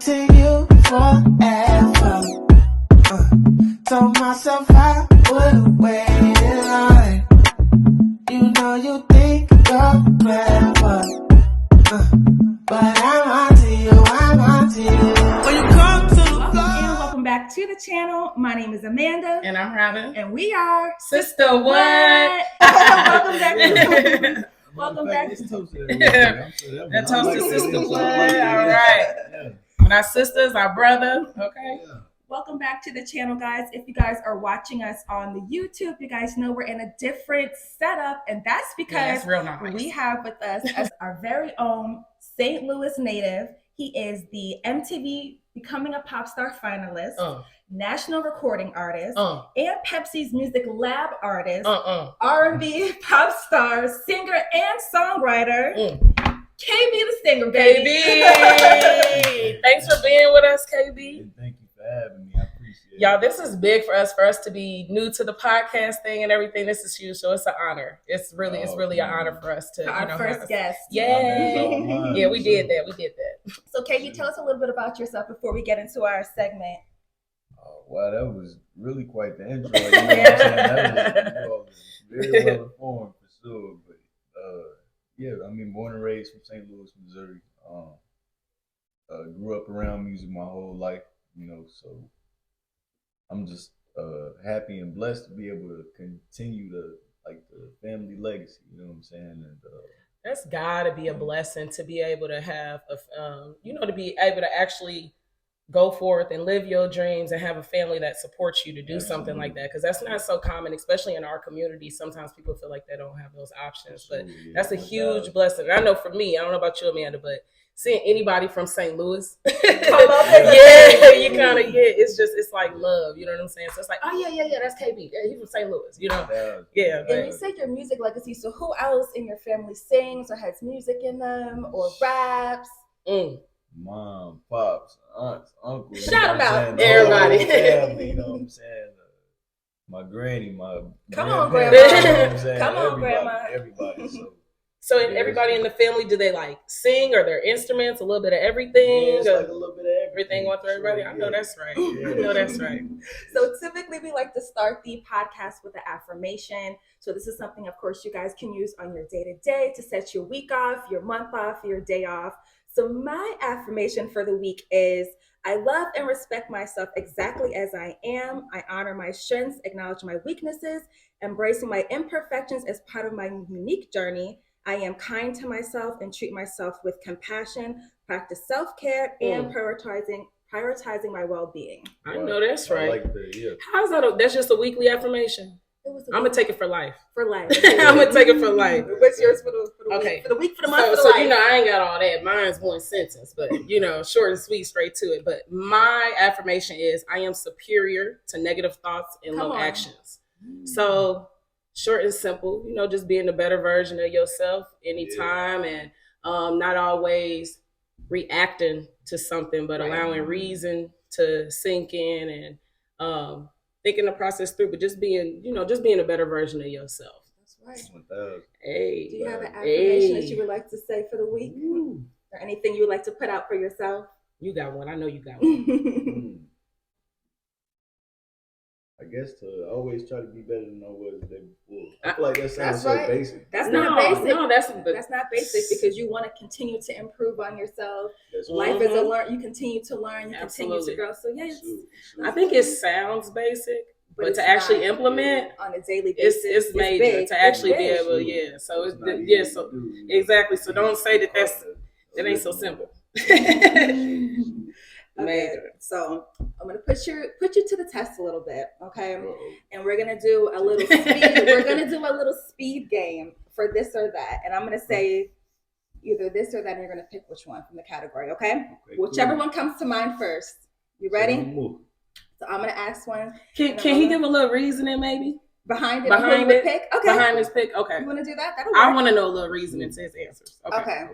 to you forever. Told myself I would wait in line. You know you think you're clever, but I'm onto you, I'm onto you. When you come to the floor. And welcome back to the channel. My name is Amanda. And I'm Robin. And we are Sister What? Welcome back. Welcome back. That toast to Sister What. All right. And our sisters, our brother. Okay. Yeah. Welcome back to the channel, guys. If you guys are watching us on the YouTube, you guys know we're in a different setup, and that's because real nice. We have with us as our very own St. Louis native. He is the MTV Becoming a Pop Star Finalist, National Recording Artist, and Pepsi's Music Lab Artist, R&B Pop Star, Singer, and Songwriter. KBtheSinger, baby. KB. Thanks for being with us, KB. Thank you for having me. I appreciate it. Y'all, this is big for us to be new to the podcast thing and everything. This is huge, so it's an honor. It's really an honor for us to our first guest. Yeah. Yeah, we did that. So KB, tell us a little bit about yourself before we get into our segment. Wow, that was really quite the intro. You know what I'm saying? That was very well informed for sure. But yeah, I mean, born and raised from St. Louis, Missouri. Grew up around music my whole life, you know, so I'm just happy and blessed to be able to continue the family legacy, you know what I'm saying? And that's gotta be a blessing to be able to have to be able to actually go forth and live your dreams and have a family that supports you to do something like that, because that's not so common, especially in our community. Sometimes people feel like they don't have those options, but that's a huge blessing. And I know for me, I don't know about you, Amanda, but seeing anybody from St. Louis come up, it's like love, you know what I'm saying? So it's like, oh yeah, that's KB. Yeah, he's from St. Louis, you know? Yeah. And you said your music legacy, so who else in your family sings or has music in them or raps? Mom, pops, aunts, uncles. Shout them out, everybody. Family, you know what I'm saying? My granny, my Come on, grandma. Grandma. You know what I'm saying? Come on, Grandma. Everybody. So everybody in the family, do they like sing or their instruments, a little bit of everything? Yeah, it's like a little bit of everything going through everybody? I know that's right. I know that's right. So typically we like to start the podcast with an affirmation. So this is something, of course, you guys can use on your day-to-day to set your week off, your month off, your day off. So my affirmation for the week is, I love and respect myself exactly as I am. I honor my strengths, acknowledge my weaknesses, embracing my imperfections as part of my unique journey. I am kind to myself and treat myself with compassion, practice self-care, and prioritizing my well-being. I know that's right. I like that, yeah. How's that? That's just a weekly affirmation? I'm going to take it for life. For life. I'm going to take it for life. What's yours for the week? For the week, for the month, for the life? So, I ain't got all that. Mine's one sentence, but, short and sweet, straight to it. But my affirmation is, I am superior to negative thoughts and low actions. So, short and simple, just being a better version of yourself anytime, and not always reacting to something, but allowing reason to sink in and thinking the process through, but just being a better version of yourself. That's right. Hey. Do you have an affirmation that you would like to say for the week? Or anything you would like to put out for yourself? You got one. I know you got one. I guess to always try to be better than I was the day before. I feel like that sounds so basic. That's not basic. No, that's not basic, because you want to continue to improve on yourself. Life is a learn. You continue to learn. You continue to grow. So yes, I think it sounds basic, but to actually implement on a daily basis, it's major. Big. To actually be able, So it's so exactly. So don't say that ain't so simple. Okay, so I'm gonna put you to the test a little bit, okay? And we're gonna do a little speed. We're gonna do a little speed game for this or that, and I'm gonna say either this or that, and you're gonna pick which one from the category, okay? Whichever one comes to mind first. You ready? So I'm gonna ask one. Can he give a little reasoning, maybe behind it? Pick? Okay. Behind this pick, okay. You wanna do that? That'll work. I want to know a little reasoning to his answers. Okay.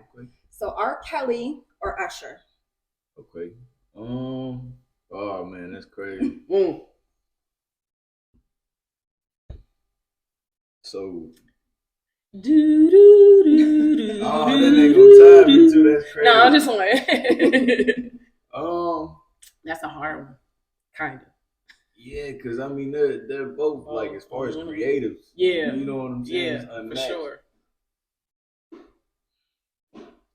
So R. Kelly or Usher? Okay. Oh man, that's crazy. So that ain't gonna time me too. That's crazy. No, I'm just playing. a hard one, kind of. Yeah, because I mean they're both like as far as creatives. Yeah, you know what I'm saying. Yeah, for sure.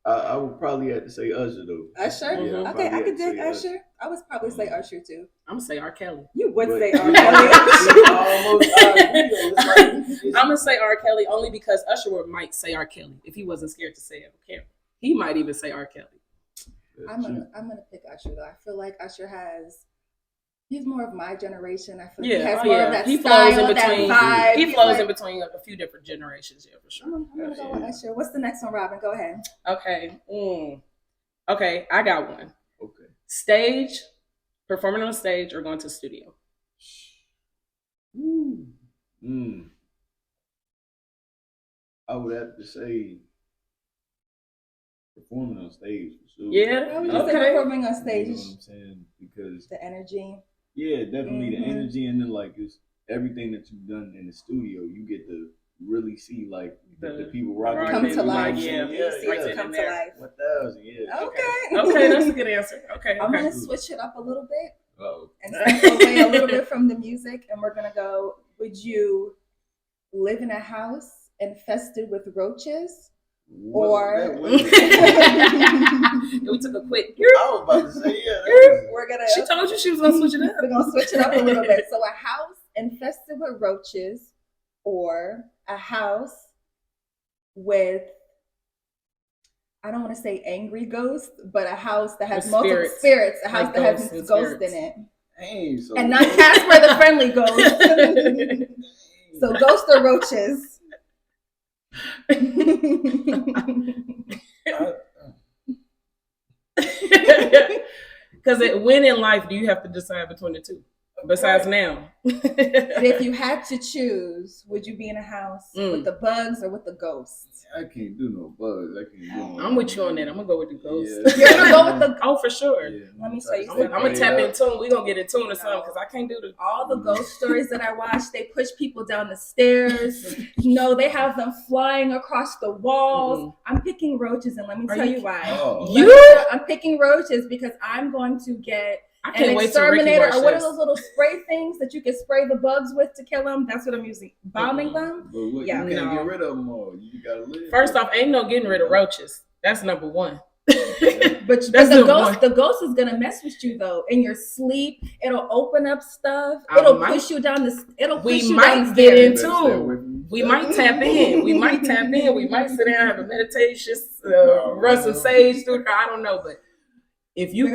I would probably have to say Usher though. Usher? Yeah, Okay, I could dig Usher. I would probably say Usher too. I'm gonna say R. Kelly. You would But- say R. Kelly. I'm gonna say R. Kelly only because Usher might say R. Kelly if he wasn't scared to say it on camera. He might even say R. Kelly. I'm gonna pick Usher though. I feel like Usher he's more of my generation. I feel like he has more of that style, that vibe. He flows in between a few different generations, yeah, for sure. I'm gonna go with Usher. What's the next one, Robin? Go ahead. Okay. Okay, I got one. Okay. Stage, performing on stage, or going to the studio? I would have to say performing on stage for sure. Yeah. I would just say performing on stage. You know what I'm saying? Because the energy. Yeah, definitely the energy, and then like it's everything that you've done in the studio. You get to really see like the people rocking come to life. Yeah, come to life. 1,000, yeah. Okay, that's a good answer. Okay, I'm gonna switch it up a little bit Uh-oh. and step away a little bit from the music, and we're gonna go. Would you live in a house infested with roaches? Or we took a quick. I was about to say we're gonna. She told you she was gonna switch it up. We're gonna switch it up a little bit. So a house infested with roaches, or a house with, I don't want to say angry ghosts, but a house that has multiple spirits. A house that has ghosts in it. Hey, so and not Casper the Friendly Ghost. So ghosts or roaches. Because when in life do you have to decide between the two? Besides now, if you had to choose, would you be in a house with the bugs or with the ghosts? I can't do no bugs. I'm with you on that. I'm gonna go with the ghosts. Yeah. You're gonna go with the for sure. Yeah. Let me tell you something. I'm gonna tap in tune. We're gonna get in tune or something because I can't do all the ghost stories that I watch. They push people down the stairs. They have them flying across the walls. I'm picking roaches, and let me tell you why. I'm picking roaches because I'm going to get an exterminator, or what are those little spray things that you can spray the bugs with to kill them? That's what I'm using. Bombing them? But you can't get rid of them all. You gotta live. First off, ain't no getting rid of roaches. That's number one. but the ghost is gonna mess with you though in your sleep. It'll open up stuff. It'll push you down the. We might get in tune. We might tap in. We might tap in. We might sit down, have a meditation, run some sage through. I don't know, but. If you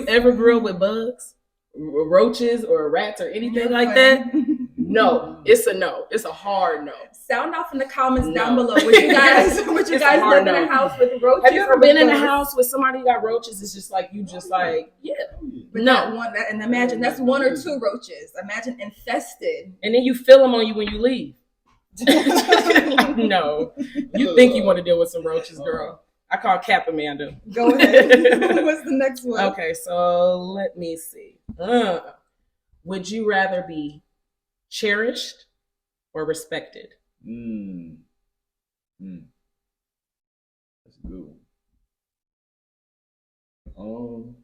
ever grew up with bugs, roaches, or rats, or anything like that, no, it's a no. It's a hard no. Sound off in the comments down below. Would you guys live in a house with roaches? Have you ever been in a house with somebody who got roaches? It's just like yeah. But and imagine that's one or two roaches. Imagine infested, and then you feel them on you when you leave. No, you think you want to deal with some roaches, girl. I call Cap Amanda. Go ahead. What's the next one? Okay, so let me see. Would you rather be cherished or respected? That's a good one.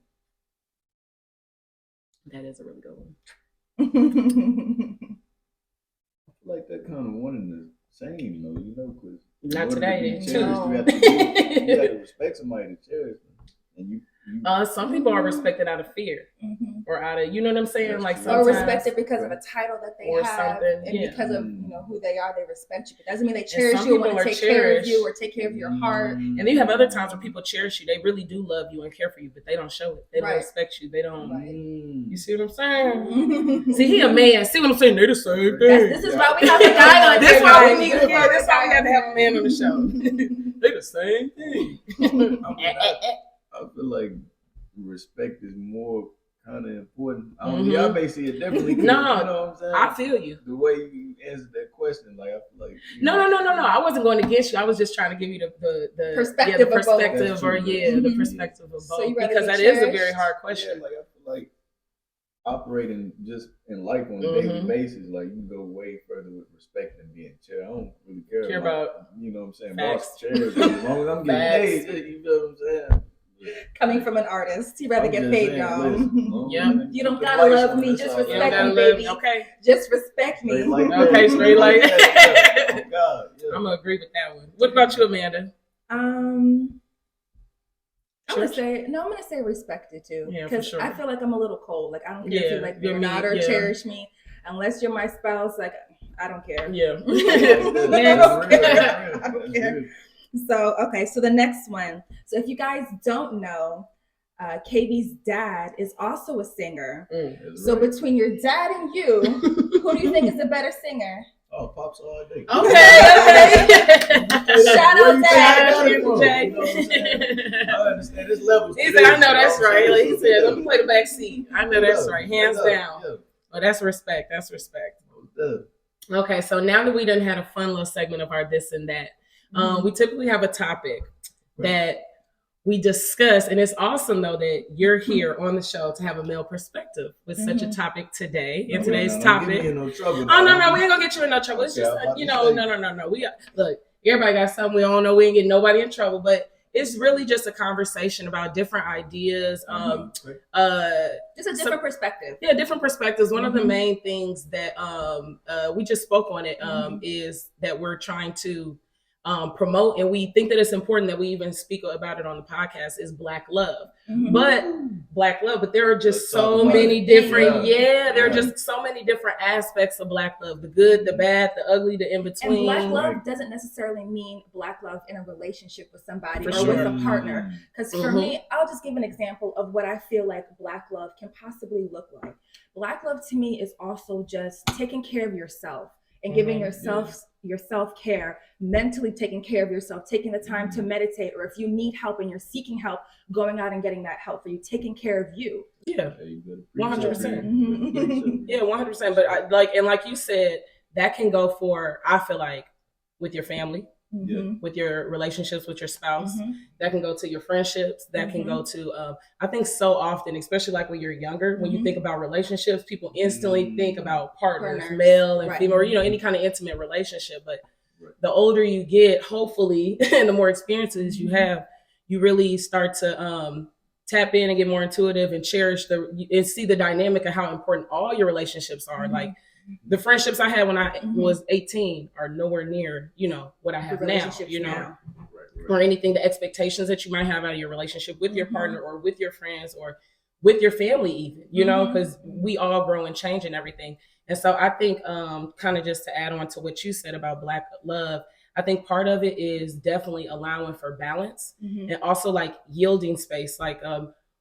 That is a really good one. I feel like that kind of one in the same, though, because not today. You have to respect somebody to cherish them. And you some people are respected out of fear, or out of, you know what I'm saying, like or respected because of a title that they have, and because of who they are, they respect you. But doesn't mean they cherish you, want to take care of you, or take care of your heart. And then you have other times where people cherish you. They really do love you and care for you, but they don't show it. They don't respect you. They don't. You see what I'm saying? See, he a man. See what I'm saying? They're the same thing. This is why we have a guy on. This why we need. That's why we have to have a man on the show. They're the same thing. I feel like respect is more kind of important. Y'all may see it differently. No, you know what I'm saying? I feel you. The way you answered that question, like I feel like no. I wasn't going against you. I was just trying to give you the perspective, the perspective of both. The perspective of both, because that is a very hard question. Yeah, like I feel like operating just in life on a daily basis, like you can go way further with respect than being cheered. I don't really care about you know what I'm saying. Boss chairs, as long as I'm getting paid, you know what I'm saying. Yeah. Coming from an artist, you rather I'm get just paid, saying, y'all. listen, Yeah. You don't the gotta lights love on, me, that's just all. You don't respect gotta me, love baby. Okay. Just respect me. Straight like that. Okay, straight like that. that. Oh God. Yeah. I'm gonna agree with that one. What about you, Amanda? I'm gonna Church? say no. I'm gonna say respected too, Yeah, for because sure. I feel like I'm a little cold. Like I don't care if you Yeah, like me you're or not, me, or yeah. cherish me, unless you're my spouse. Like I don't care. Yeah. I don't care. So okay, so the next one. So if you guys don't know, KB's dad is also a singer. So between your dad and you, who do you think is the better singer? Oh, Pops all day. Okay. Shout out Dad. Shout out You know what I'm to saying? I understand this level. He said, I know that's right. Like he said, let me play the back seat. I know that's right. Hands down. Yeah. Oh, that's respect. That's respect. Okay, so now that we done had a fun little segment of our this and that, we typically have a topic that we discuss, and it's awesome though that you're here on the show to have a male perspective with such a topic today. And today's topic. Get me in no trouble Oh no, we ain't gonna get you in no trouble. It's just no. We look, everybody got something. We all know we ain't getting nobody in trouble, but it's really just a conversation about different ideas. Just a different perspective. Yeah, different perspectives. One of the main things that we just spoke on it is that we're trying to promote, and we think that it's important that we even speak about it on the podcast, is Black love. But there are just so many different there are just so many different aspects of Black love: the good, the bad, the ugly, the in between. And Black love doesn't necessarily mean Black love in a relationship with somebody For or sure. with a partner. Because for me, I'll just give an example of what I feel like Black love can possibly look like. Black love to me is also just taking care of yourself and giving yourself your self-care, mentally taking care of yourself, taking the time to meditate, or if you need help and you're seeking help, going out and getting that help for you, taking care of you. Yeah, 100%. Yeah, 100%. But like you said, that can go for, I feel like, with your family, with your relationships with your spouse. That can go to your friendships. That can go to, I think so often, especially like when you're younger, when you think about relationships, people instantly think about partners, male and female, or, any kind of intimate relationship. But the older you get, hopefully, and the more experiences you have, you really start to tap in and get more intuitive and cherish and see the dynamic of how important all your relationships are. Like, the friendships I had when I was 18 are nowhere near, what I have now, or anything, the expectations that you might have out of your relationship with your partner or with your friends or with your family even, because we all grow and change and everything. And so I think kind of just to add on to what you said about Black love, I think part of it is definitely allowing for balance and also like yielding space. Like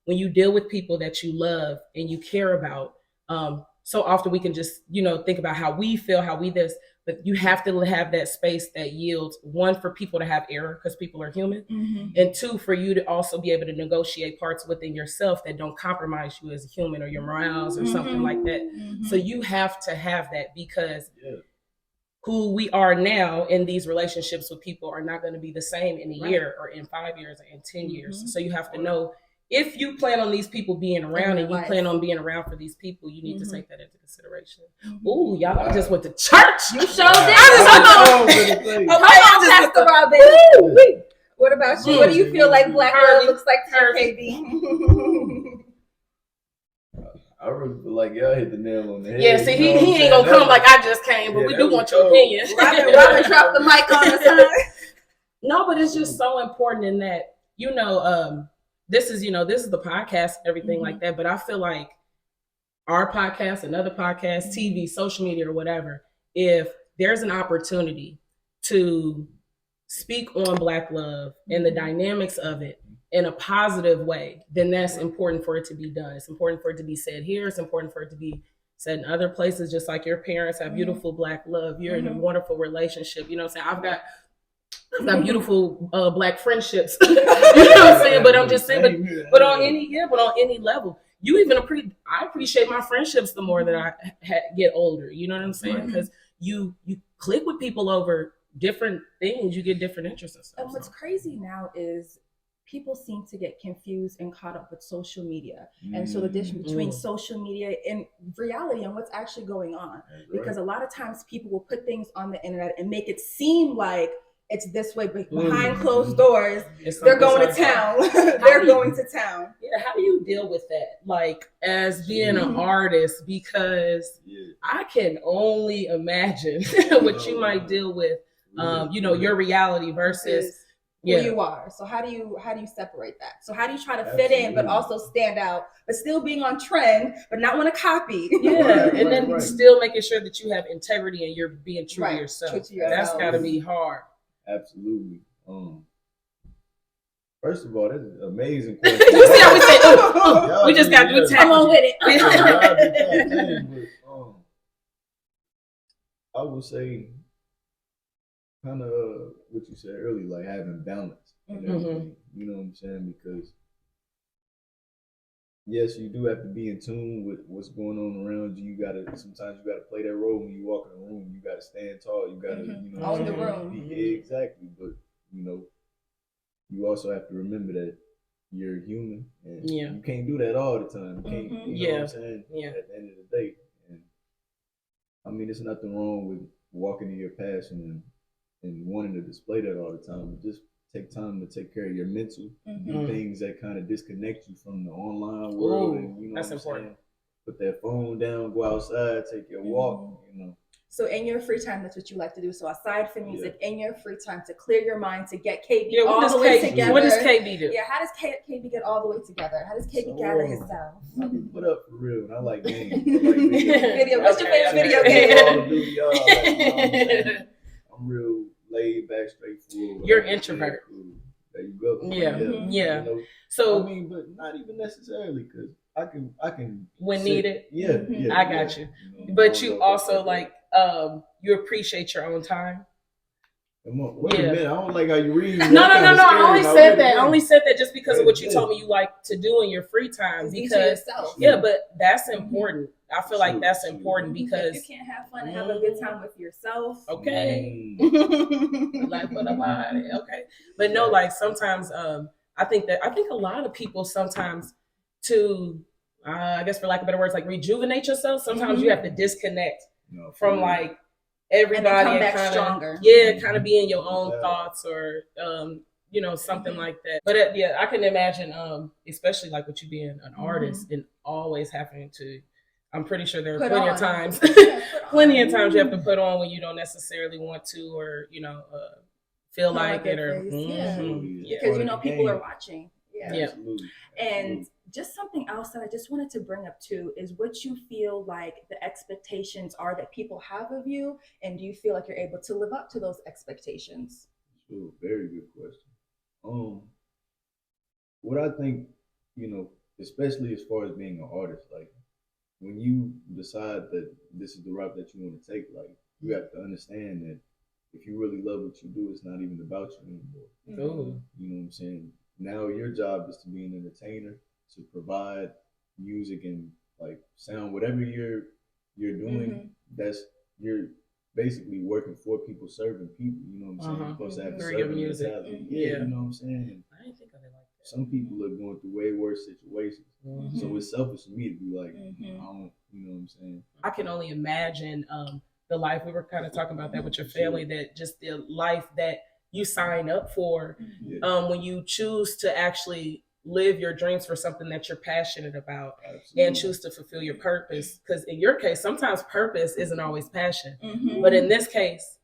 when you deal with people that you love and you care about, so often we can just, think about how we feel, how we this, but you have to have that space that yields, one, for people to have error because people are human, and two, for you to also be able to negotiate parts within yourself that don't compromise you as a human or your morals or something like that. So you have to have that because who we are now in these relationships with people are not going to be the same in a year or in 5 years or in 10 years. So you have to know, if you plan on these people being around and you plan on being around for these people, you need to take that into consideration. Ooh, y'all, I just went to church. You showed did. Okay, Pastor Robin. What about you? What do you feel like Black love looks like to you, KB? I really feel like y'all hit the nail on the head. Yeah, see, he ain't gonna come like I just came, but we do want your opinion. Robin dropped the mic on us. No, but it's just so important in that, this is the podcast, everything like that. But I feel like our podcast, another podcast, TV, social media, or whatever, if there's an opportunity to speak on Black love and the dynamics of it in a positive way, then that's important for it to be done. It's important for it to be said here. It's important for it to be said in other places, just like your parents have beautiful Black love. You're in a wonderful relationship. You know what I'm saying? I've got beautiful Black friendships. You know what I'm saying? But I'm just saying, but on any level, I appreciate my friendships the more that I get older. You know what I'm saying? Because you click with people over different things. You get different interests and stuff. And what's crazy now is people seem to get confused and caught up with social media. And so the difference between social media and reality and what's actually going on. Because a lot of times people will put things on the internet and make it seem like it's this way, but behind closed doors, It's they're something going to so- town. They're going to town. Yeah, how do you deal with that? Like as being an artist, because I can only imagine what you might deal with. You know, your reality versus who you are. So how do you separate that? So how do you try to fit in but also stand out, but still being on trend, but not want to copy? And then still making sure that you have integrity and you're being true to yourself. True to yourself. That's gotta be hard. Absolutely. First of all, that's an amazing question. You see how we say, we just got to do Come on with it. I would say kind of what you said earlier, like having balance and everything. You know what I'm saying? Because yes, you do have to be in tune with what's going on around you. Sometimes you gotta play that role when you walk in a room. You gotta stand tall. You gotta, you know, own the room. Yeah, exactly. But you know, you also have to remember that you're human, and you can't do that all the time. You can't, you know what I'm saying? At the end of the day, and I mean, there's nothing wrong with walking in your passion and wanting to display that all the time. But just take time to take care of your mental, do things that kind of disconnect you from the online world, and you know that's what I'm important. saying? Put that phone down, go outside, take your walk, you know. So in your free time, that's what you like to do. So aside from music, in your free time to clear your mind, to get KB all the way together. What does KB do? Yeah, how does KB get all the way together? How does KB gather himself? I be put up for real, and I like games. Video. What's your favorite video game? Call of Duty, y'all. Like, I'm real laid back, straightforward. You're an introvert. There you go. Yeah. You know? So I mean, but not even necessarily, because I can when needed. Yeah, I got you. You know, but you also like you appreciate your own time. Wait a minute, I don't like how you read. No. I only said that. I only said that just because of what you told me you like to do in your free time. Because but that's important. I feel like that's important because if you can't have fun and have a good time with yourself. Okay. Like what about it? Okay. But no, like sometimes I think a lot of people sometimes to I guess for lack of better words, like rejuvenate yourself, sometimes you have to disconnect from like everybody and come back stronger. Kind of be in your own thoughts or you know, something like that. But I can imagine especially like with you being an artist and always having to, I'm pretty sure there are plenty of times you have to put on when you don't necessarily want to, or you know, feel like it, or because you know people are watching. Absolutely. And just something else that I just wanted to bring up too is what you feel like the expectations are that people have of you, and do you feel like you're able to live up to those expectations? Sure, very good question. What I think, you know, especially as far as being an artist, like when you decide that this is the route that you want to take, like you have to understand that if you really love what you do, it's not even about you anymore. You know what I'm saying? Now your job is to be an entertainer, to provide music and like sound, whatever you're doing. That's you're basically working for people, serving people. You know what I'm saying? You're supposed to have a serving mentality. You know what I'm saying? I didn't think of it like that. Some people are going through way worse situations, so it's selfish of me to be like, I don't, you know what I'm saying? I can only imagine the life, we were kind of talking about that with your family, that just the life that you sign up for when you choose to actually live your dreams for something that you're passionate about and choose to fulfill your purpose. Because in your case, sometimes purpose isn't always passion, but in this case,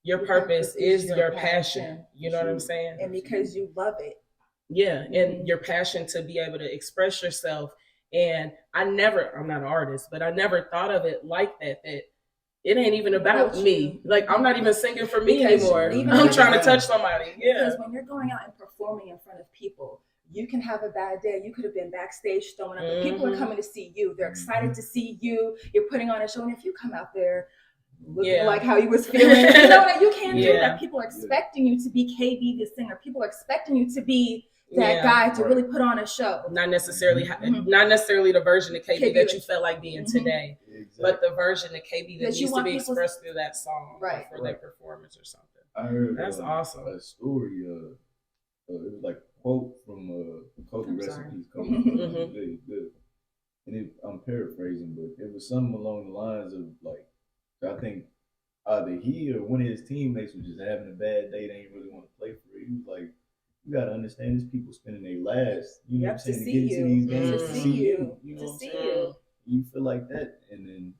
your purpose is your passion. You know what I'm saying? And because you love it. And your passion to be able to express yourself. And I'm not an artist, but I never thought of it like that it ain't even about me. Like, I'm not even singing for me anymore. I'm trying to touch somebody. Because when you're going out and performing in front of people, you can have a bad day. You could have been backstage throwing up, but people are coming to see you. They're excited to see you. You're putting on a show. And if you come out there looking like how you was feeling, you know that you can't do that. People are expecting you to be KB the singer. People are expecting you to be that guy to really put on a show. Not necessarily the version of KB that you felt like being today, but the version of KB that needs to be expressed through that song or for that performance or something. I heard that's awesome. A story. It was like a quote from Kobe Recipes. Really good. And I'm paraphrasing, but it was something along the lines of like, I think either he or one of his teammates was just having a bad day. They didn't really want to play for it. He was like, you got to understand, these people spending their lives, you know what I'm saying, to get into these games, to see you, you know to what I'm see saying? you. You feel like that, and then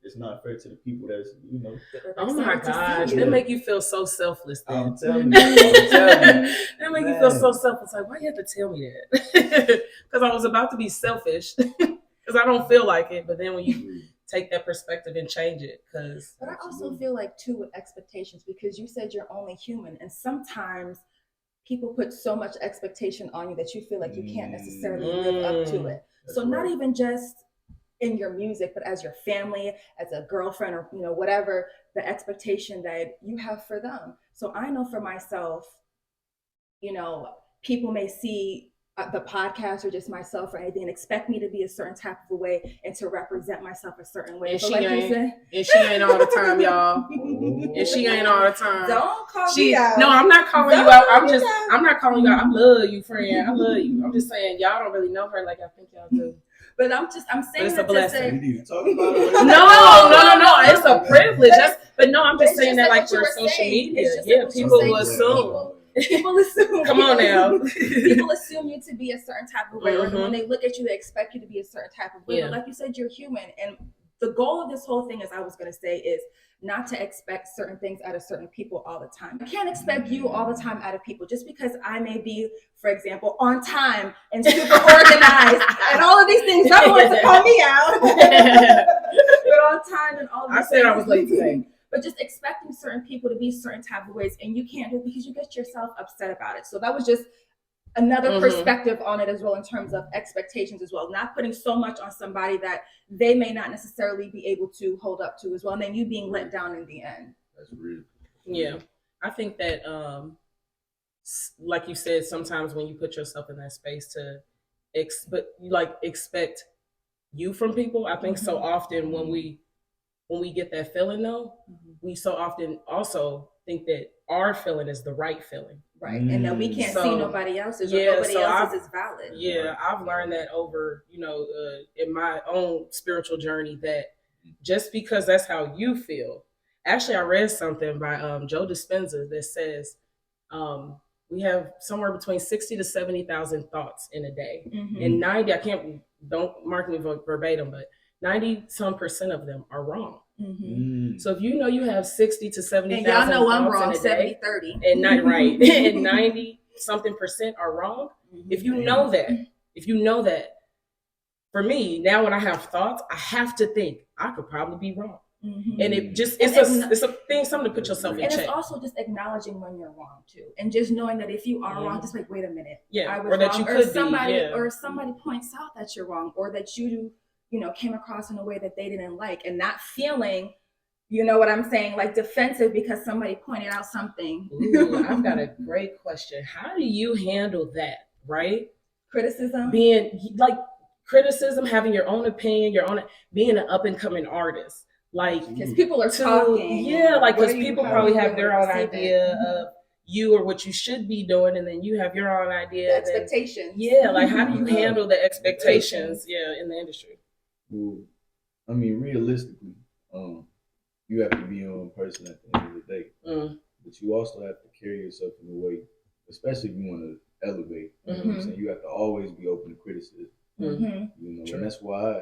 it's not fair to the people that's, you know. Oh my gosh, you. that make you feel so selfless. Then. I'm telling you, That make you feel so selfless. Like, why you have to tell me that? Because I was about to be selfish, because I don't feel like it. But then when you take that perspective and change it, because. But I also feel like too with expectations, because you said you're only human, and sometimes people put so much expectation on you that you feel like you can't necessarily live up to it. So not even just in your music, but as your family, as a girlfriend, or whatever the expectation that you have for them. So I know for myself, people may see the podcast or just myself or anything and expect me to be a certain type of a way and to represent myself a certain way. And she ain't all the time, y'all. And she ain't all the time. Don't call me out. No, I'm not calling you out. I'm not calling you out. I love you, friend. I love you. I'm just saying y'all don't really know her like I think y'all do. But I'm saying it's a blessing. You need to talk about it. No. It's a privilege. I'm just saying that like for social media. Yeah, people will assume. People assume. Come on now. People assume you to be a certain type of way, or when they look at you, they expect you to be a certain type of way. But like you said, you're human, and the goal of this whole thing, as I was going to say, is not to expect certain things out of certain people all the time. I can't expect you all the time out of people, just because I may be, for example, on time and super organized and all of these things. No one wants to call me out. But on time and all of these things. I said I was late today. But just expecting certain people to be certain type of ways, and you can't do it because you get yourself upset about it. So that was just another perspective on it as well, in terms of expectations as well. Not putting so much on somebody that they may not necessarily be able to hold up to as well, and then you being let down in the end. That's real. Yeah, I think that, like you said, sometimes when you put yourself in that space to expect you from people, I think so often when we get that feeling though, we so often also think that our feeling is the right feeling. Right. And that we can't see nobody else's, or nobody else's is valid. Yeah, I've learned that over, in my own spiritual journey, that just because that's how you feel. Actually, I read something by Joe Dispenza that says we have somewhere between 60 to 70,000 thoughts in a day. And 90, don't mark me verbatim, but 90% of them are wrong. So if you have 60 to 70,000, and y'all know I'm wrong, 70-30, 30, and not right, and 90-something% are wrong. If you know that, for me now, when I have thoughts, I have to think I could probably be wrong, and it's a thing, something to put yourself in check. And it's also just acknowledging when you're wrong too, and just knowing that if you are wrong, just like, wait a minute, I was or that wrong. You could or somebody points out that you're wrong, or that you came across in a way that they didn't like, and not feeling, what I'm saying, like defensive because somebody pointed out something. Ooh, I've got a great question. How do you handle that, right? Criticism? Criticism, having your own opinion, being an up and coming artist. Like, because people are talking. Yeah, like, because people probably have their own idea of you or what you should be doing, and then you have your own idea. The expectations. Like, how do you handle the expectations, in the industry? Well, I mean, realistically, you have to be your own person at the end of the day. But you also have to carry yourself in a way, especially if you want to elevate. You know what I'm saying? You have to always be open to criticism. And that's why,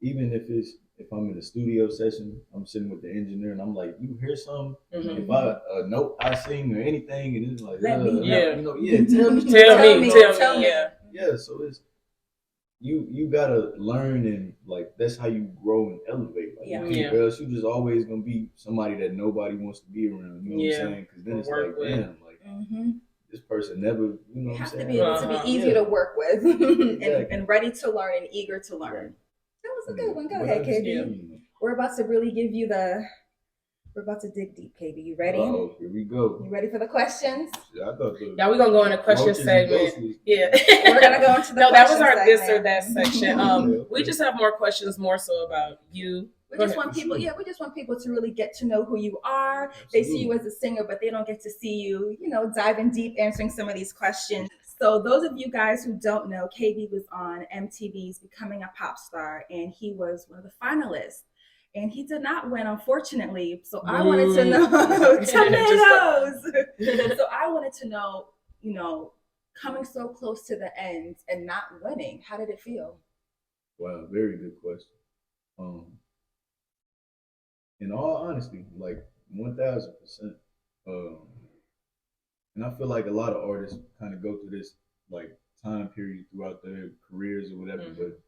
even if I'm in a studio session, I'm sitting with the engineer and I'm like, you hear something? If a note I sing or anything, and it's like, tell me. Yeah, so it's you gotta learn, and like that's how you grow and elevate. Like, or else you just always gonna be somebody that nobody wants to be around. You know what I'm saying? Because then it's like, damn, like this person never. You know what I'm saying? You have to be able to be easy to work with, and ready to learn and eager to learn. That was a good one. Go ahead, KB. We're about to really give you We're about to dig deep, KB. You ready? Oh, here we go. You ready for the questions? Yeah, I thought we're gonna go in a question segment. Yeah, we're gonna go into the that was our this or that section. We just have more questions, more so about you. We just want people to really get to know who you are. Absolutely. They see you as a singer, but they don't get to see you, diving deep, answering some of these questions. So those of you guys who don't know, KB was on MTV's Becoming a Pop Star, and he was one of the finalists. and he did not win, unfortunately. So I wanted to know tomatoes. So I wanted to know, you know, coming so close to the end and not winning, how did it feel? Wow, very good question. In all honesty, like 1000%. And I feel like a lot of artists kind of go through this like time period throughout their careers or whatever, but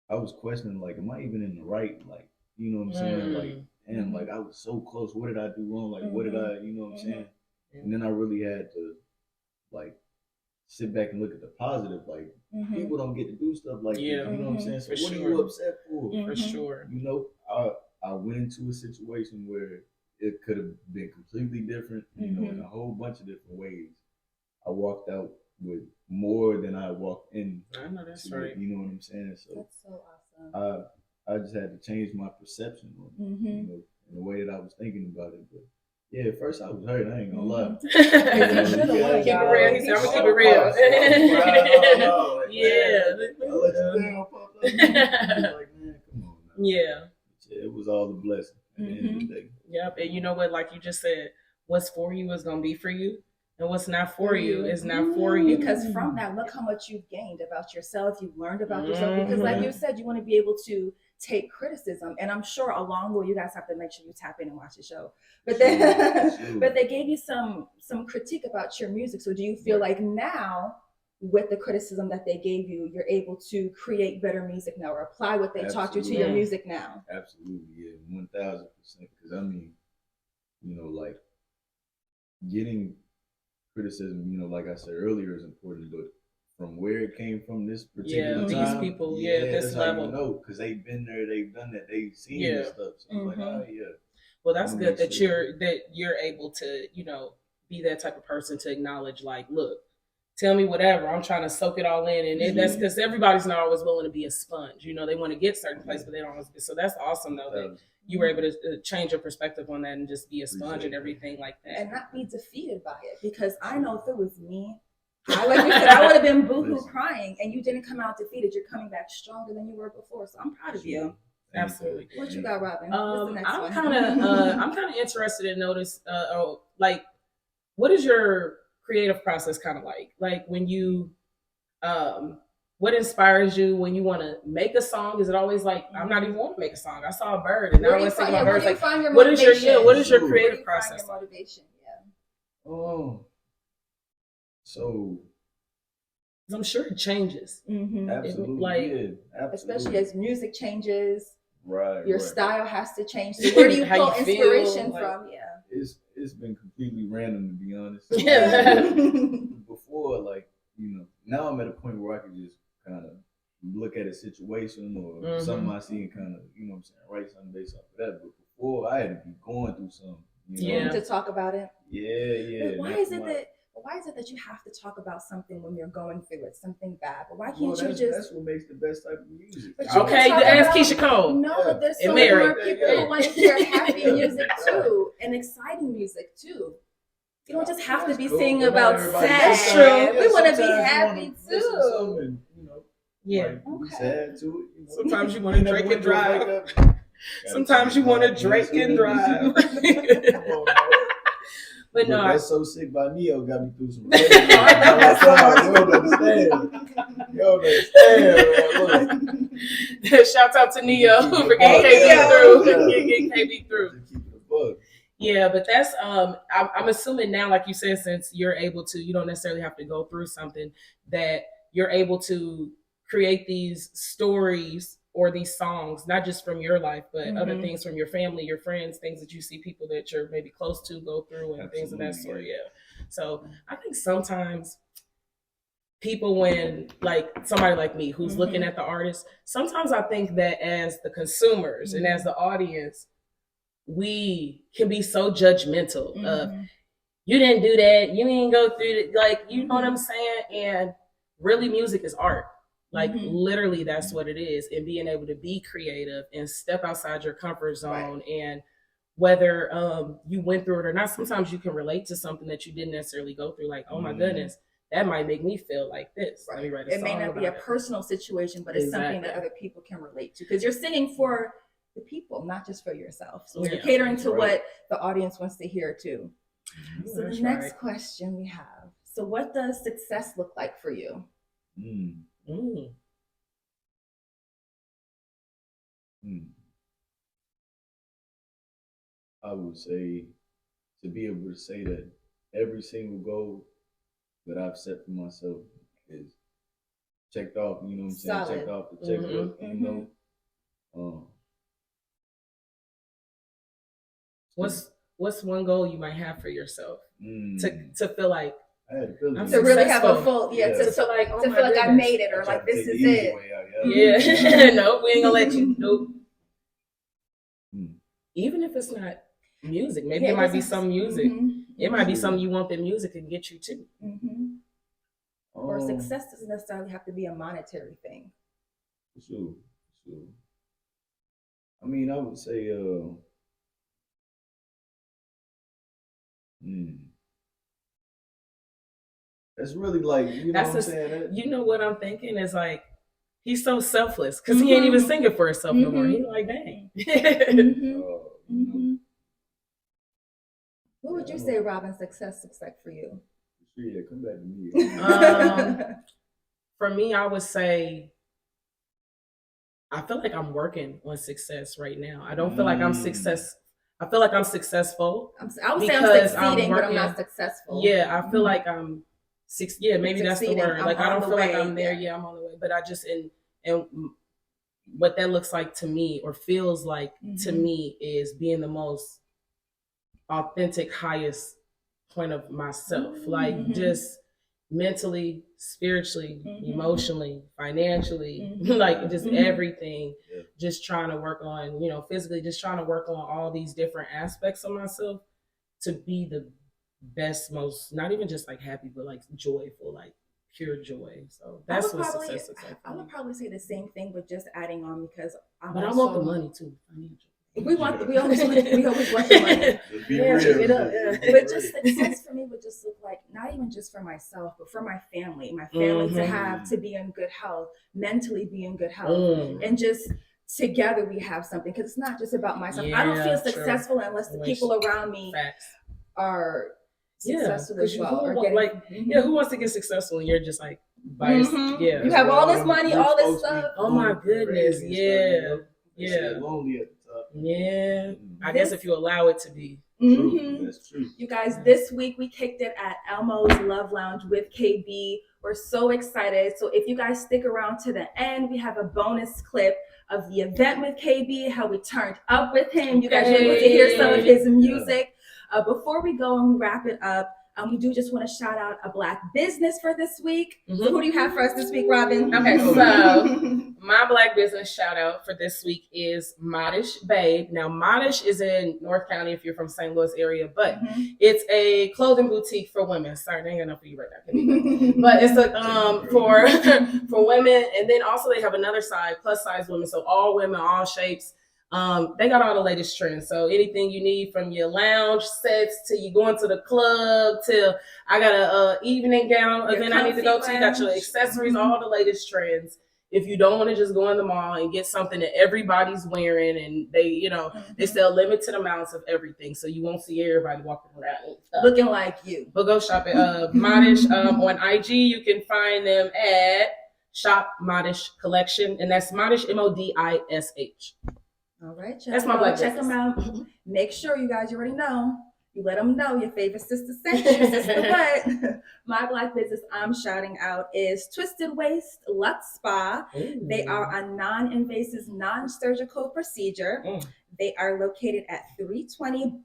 I was questioning, like, am I even in the right? Like, you know what I'm saying? Like, and like I was so close. What did I do wrong? Like, what did I, you know what I'm saying? And then I really had to like sit back and look at the positive. Like, people don't get to do stuff like this. You know what I'm saying? So what are you upset for? For sure. You know, I went into a situation where it could have been completely different, you know, in a whole bunch of different ways. I walked out with more than I walked in. I know that's right. You know what I'm saying? So that's so awesome. I just had to change my perception on it, you know, in the way that I was thinking about it. But yeah, at first I was hurt. I ain't gonna lie. Keep it real. He said, "I'm gonna keep it real." Yeah. I let you down, Pop. Like, man, come on. Now. Yeah. It was all a blessing at the end of the day. Yep. And you know what? Like you just said, what's for you is gonna be for you. And what's not for you is not for you. Because from that, look how much you've gained about yourself. You've learned about yourself. Because like you said, you want to be able to take criticism. And I'm sure along the way, you guys have to make sure you tap in and watch the show. But then, but they gave you some critique about your music. So do you feel like now, with the criticism that they gave you, you're able to create better music now or apply what they taught you to your music now? Absolutely, yeah, 1000%. Because I mean, you know, like getting criticism, you know, like I said earlier, is important, but from where it came from, this particular time, these people, this level, you know, because they've been there, they've done that, they've seen this stuff. So I'm like, oh yeah. Well, that's good that you're able to, you know, be that type of person to acknowledge, like, look, tell me whatever. I'm trying to soak it all in, and that's because everybody's not always willing to be a sponge. You know, they want to get certain places, but they don't always. So that's awesome, though, that you were able to change your perspective on that and just be a sponge and everything like that, and not be defeated by it. Because I know if it was me, like you said, I would have been boohoo crying, and you didn't come out defeated. You're coming back stronger than you were before. So I'm proud of you. Absolutely. What you got, Robin? I'm kind of interested in notice, like, what is your creative process kind of like? Like when you, what inspires you when you want to make a song? Is it always like, I'm not even want to make a song. I saw a bird and now I want to sing about birds. Like, what is your creative process? Your motivation, Oh, so I'm sure it changes. Absolutely, especially as music changes. Right. Your style has to change. So where do you pull inspiration from? It's been completely random, to be honest. Before, like, you know, now I'm at a point where I can just kind of look at a situation or something I see and kind of, you know what I'm saying, write something based off of that. But before, I had to be going through something. You know? To talk about it. Yeah. But why is it that you have to talk about something when you're going through it, something bad? But why can't you just? That's what makes the best type of music. Okay, ask Keisha Cole. No, but there's so many more people who want to hear happy music too and exciting music too. You don't just have to be singing about sad. That's true. We want to be happy too. Be sad too. Sometimes you want to drink and drive. Sometimes you want to drink and drive. But no, That's So Sick by Neo got me through some crazy. You don't understand. Shout out to Neo for getting KB through. Yeah, but that's I'm assuming now, like you said, since you're able to, you don't necessarily have to go through something, that you're able to create these stories or these songs, not just from your life, but other things from your family, your friends, things that you see people that you're maybe close to go through and things of that sort. Yeah. So I think sometimes people, when like somebody like me who's looking at the artist, sometimes I think that as the consumers and as the audience, we can be so judgmental of, you didn't do that, you didn't go through it, like, you know what I'm saying? And really, music is art. Like literally that's what it is. And being able to be creative and step outside your comfort zone. And whether you went through it or not, sometimes you can relate to something that you didn't necessarily go through. Like, oh my goodness, that might make me feel like this. Let me write a song. It may not be a personal situation, but it's something that other people can relate to. Because you're singing for the people, not just for yourself. So you're catering to what the audience wants to hear too. So the next question we have. So what does success look like for you? I would say to be able to say that every single goal that I've set for myself is checked off, you know what I'm saying? Solid. Checked off the checkbook, you know. What's one goal you might have for yourself to feel like to really have a full to feel like I made it, or like this is it. Nope, we ain't gonna let you. Nope. Even if it's not music, maybe it might be some music. It might be something you want that music can get you to. Or success doesn't necessarily have to be a monetary thing. Sure. I mean, I would say, that's really like, you know what I'm saying? You know what I'm thinking is like, he's so selfless because he ain't even singing for himself no more. He's like, dang. What would you say, Robin, success looks like for you? Yeah, come back to me. For me, I would say, I feel like I'm working on success right now. I don't feel like I'm success. I feel like I'm successful. I would say I'm succeeding, but I'm not successful. Yeah, I feel like I'm maybe that's the word. Like I don't feel like I'm there. Yeah, I'm on the way. But I just and what that looks like to me or feels like to me is being the most authentic, highest point of myself. Like just mentally, spiritually, emotionally, financially, like just everything. Just trying to work on, physically, just trying to work on all these different aspects of myself to be the best, most, not even just like happy, but like joyful, like pure joy. So that's what success looks like. I would probably say the same thing, but just adding on because I want the money too. We always want the money. But just success for me would just look like not even just for myself, but for my family. My family to be in good health, mentally be in good health, and just together we have something. Because it's not just about myself. I don't feel successful unless the people around me are successful as well. Who wants to get successful and you're just like biased? Yeah, you have all this money, all this stuff. Oh my goodness, lonely at the top. Yeah, I guess if you allow it to be. That's true. You guys, this week we kicked it at Elmo's Love Lounge with KB. We're so excited. So if you guys stick around to the end, we have a bonus clip of the event with KB, how we turned up with him. You guys are able to hear some of his music. Before we go and we wrap it up, we do just want to shout out a Black business for this week. So who do you have for us this week, Robin? Okay, so my Black business shout out for this week is Modish Babe. Now, Modish is in North County if you're from St. Louis area, but it's a clothing boutique for women. Sorry, they ain't got enough for you right now. But it's for women, and then also they have another side, plus size women. So all women, all shapes. They got all the latest trends. So anything you need from your lounge sets to you going to the club till I got a evening gown event I need to go to. You got your accessories, all the latest trends. If you don't want to just go in the mall and get something that everybody's wearing and they, they sell limited amounts of everything. So you won't see everybody walking around looking like you. But go shop at Modish. On IG, you can find them at Shop Modish Collection. And that's Modish, MODISH. All right, that's my Black check them out. Make sure you guys, you already know, you let them know your favorite sister sent you, sister what. My Black business I'm shouting out is Twisted Waist LuxeSpa. They are a non-invasive, non-surgical procedure. They are located at 320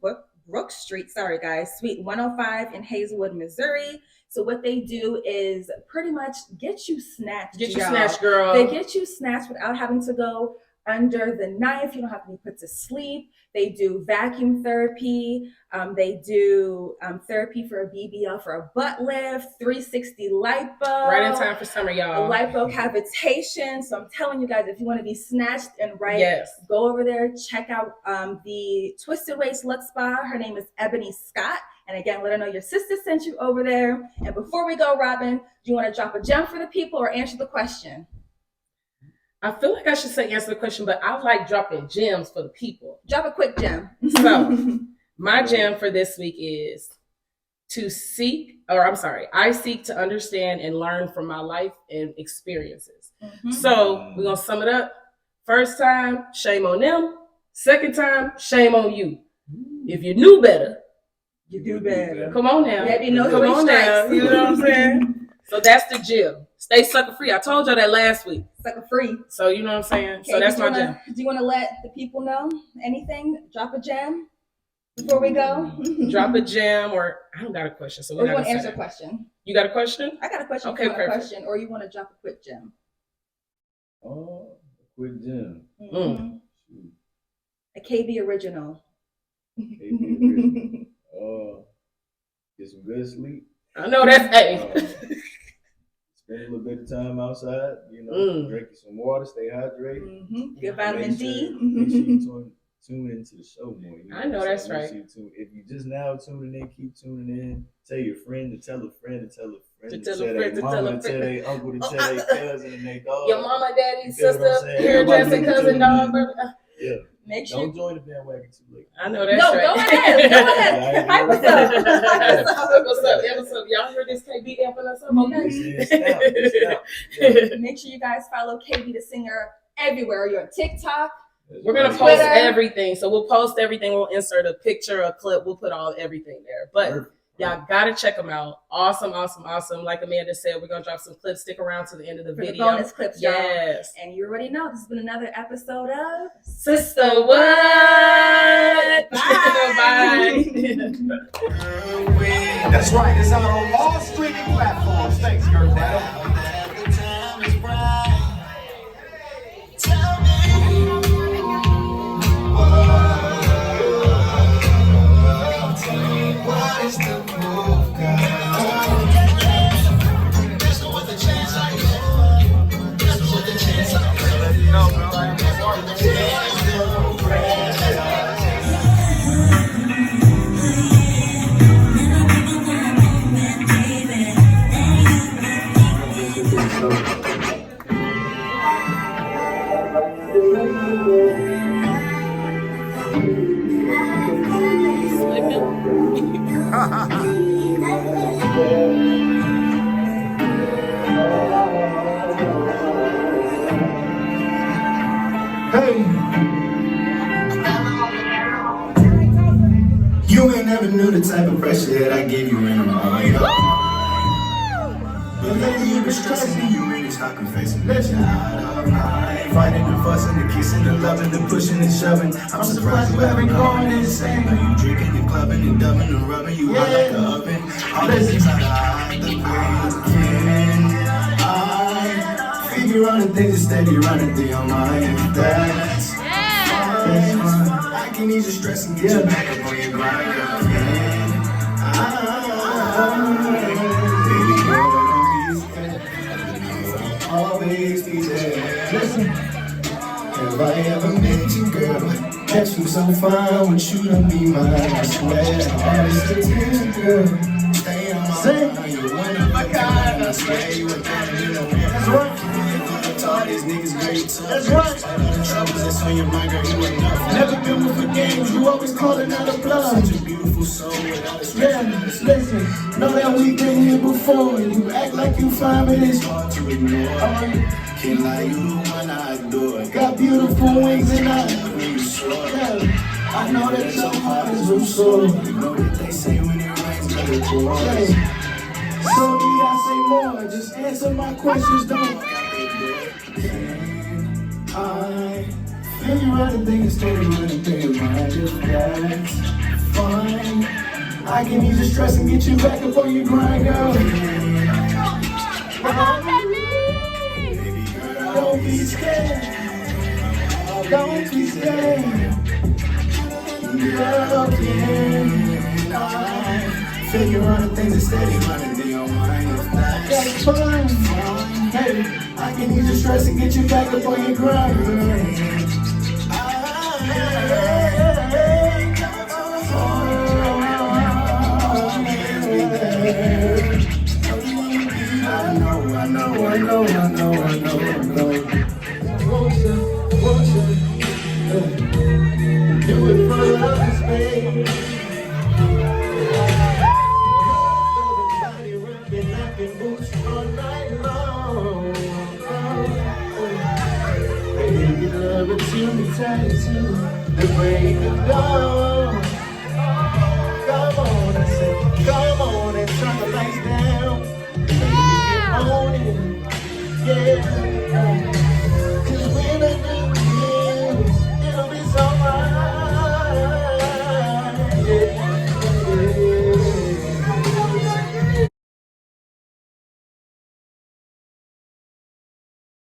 Brookes Street, Suite 105 in Hazelwood, Missouri. So what they do is pretty much get you snatched. Snatched, girl. They get you snatched without having to go under the knife. You don't have to be put to sleep. They do vacuum therapy. They do therapy for a BBL, for a butt lift, 360 lipo. Right in time for summer, y'all. Lipocavitation. So I'm telling you guys, if you want to be snatched and right, go over there, check out the Twisted Waist LuxeSpa. Her name is Ebony Scott. And again, let her know your sister sent you over there. And before we go, Robin, do you want to drop a gem for the people or answer the question? I feel like I should say answer the question, but I like dropping gems for the people. Drop a quick gem. So my gem for this week is I seek to understand and learn from my life and experiences. Mm-hmm. So we're going to sum it up. First time, shame on them. Second time, shame on you. If you knew better, you do better. Come on now. Maybe no Come on now. strikes. You know what I'm saying? So that's the gem. Stay sucker free. I told y'all that last week. Sucker free. So you know what I'm saying? Okay, so that's my gem. Do you want to let the people know anything? Drop a gem before we go? Drop a gem, or I don't got a question. So or you want to answer a question? You got a question? I got a question. Okay, perfect. A question, or you want to drop a quick gem? Oh, a quick gem. Mm-hmm. A KB original. KB original. Get some good sleep. I know that's spend a little bit of time outside, drinking some water, stay hydrated. Mm-hmm. Get vitamin D. Make sure you tune into the show more. I know that's right. If you just now tuning in, keep tuning in. Tell your friend to tell a friend to tell a friend to tell a friend to tell a friend. Tell their uncle to tell their cousin and their dog. Your mama, daddy, sister, hairdresser, cousin, dog. Yeah. Make sure. Don't join the bandwagon too late. I know that's right. Go ahead. Go ahead. Hi, what's up? What's up? Y'all heard this KB amping us up, okay? Make sure you guys follow KBtheSinger everywhere. You're on TikTok. We're going to post everything. So we'll post everything. We'll insert a picture, a clip. We'll put everything there. But y'all got to check them out. Awesome. Like Amanda said, we're going to drop some clips. Stick around to the end of the video. The bonus clips, yes. Y'all. And you already know, this has been another episode of SISTA What? Bye. That's right. It's out on all streaming platforms. Thanks, Girl Dad. Hey, you ain't never knew the type of pressure that I gave you in the morning. But lately you been stressing me, you really start confessing that you're out of line. Fighting the fussing, the kissing, the loving, the pushing and shoving. I'm surprised you haven't gone insane. Are you drinking and clubbing and dumbing and rubbing you out like an oven? All this is how to hide the pain. I figure out the things that steady running through your mind. If that's fine, I can ease your stress and get you back up on your grind, girl. Always be there. Listen, have I ever met you, girl? Catch you so fine, want you to be mine. I swear, honest attention, girl. Stay on my mind, you're one of a kind. I swear you a kind, you know. That's right. All these niggas great too. That's right. All the troubles that's on your mind, girl, you enough. Never been with the games, you always calling out of blood. Such a beautiful soul without a listen, know that we've been here before. You act like you fine, but it's hard to ignore. Can't lie, you the one I adore. Got beautiful wings and I when you soar. I know that your heart is real sore. You know that they say when it rains, let it pour. So need I say more? Just answer my questions, don't. I figure out the thing is steady running through your mind. If that's fine, I can ease your stress and get you back up on your grind, girl. Don't be scared. Don't be scared. Girl, can I figure out the things that steady running through your mind? If that's fine, hey, I can ease your stress and get you back up on your grind, girl. I know. Do it for others, baby. Everybody rocking, knocking boots all night long. Baby, love it to me tight to the break of dawn. Come on, I said, come on and turn the lights down. Baby, you own it, yeah.